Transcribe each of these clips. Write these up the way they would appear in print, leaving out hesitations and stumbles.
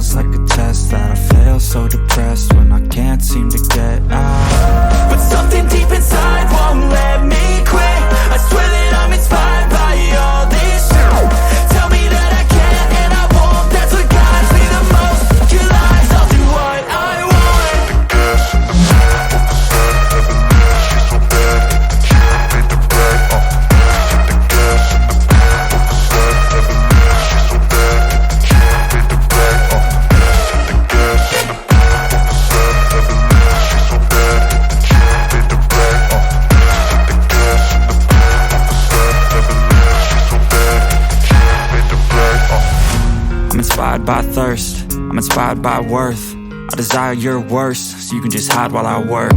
feels like a test that I fail, so depressed when I can't seem to get out. But something deep inside won't let me quit. I swear that I'm inspired by all this shit. Tell me that I can't and I won't. That's what guides me the most. Your lies, I'll do what I want. I'm inspired by thirst, I'm inspired by worth. I desire your worst, so you can just hide while I work.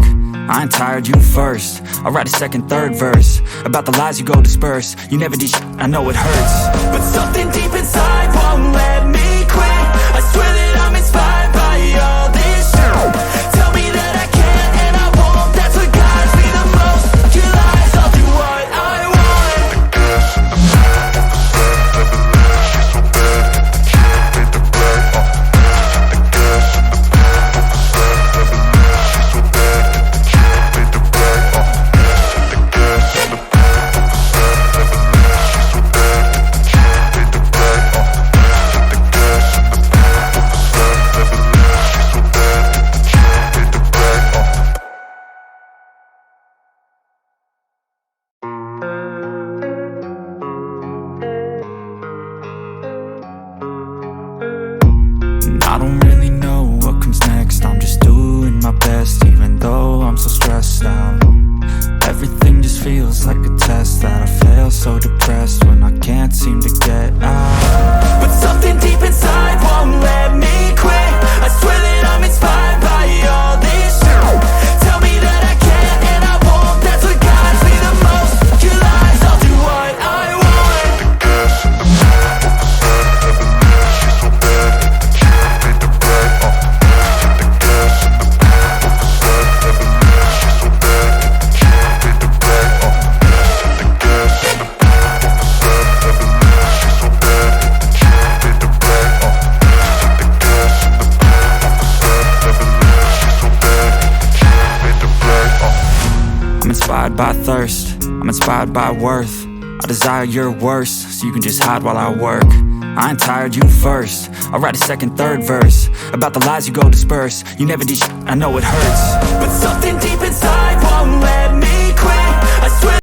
I ain't tired, you first. I'll write a second, third verse about the lies you go disperse. You never did shit, I know it hurts. But something deep inside won't let me quit. I swear that I'm inspired by all this shit. Tell me that I can't and I won't. That's what guides me the most. Your lies, I'll do what I want. I don't really know what comes next. I'm just doing my best, even though I'm so stressed out. Everything just feels like a test that I fail, so depressed when I can't seem to get out. But something deep inside won't let me quit. I swear that I'm inspired by all this shit. Tell me that I can't and I won't. That's what guides me the most. Your lies, I'll do what I want. I'm inspired by thirst, I'm inspired by worth. I desire your worst, so you can just hide while I work. I ain't tired, you first. I'll write a second, third verse about the lies you go disperse. You never did shit, I know it hurts. But something deep inside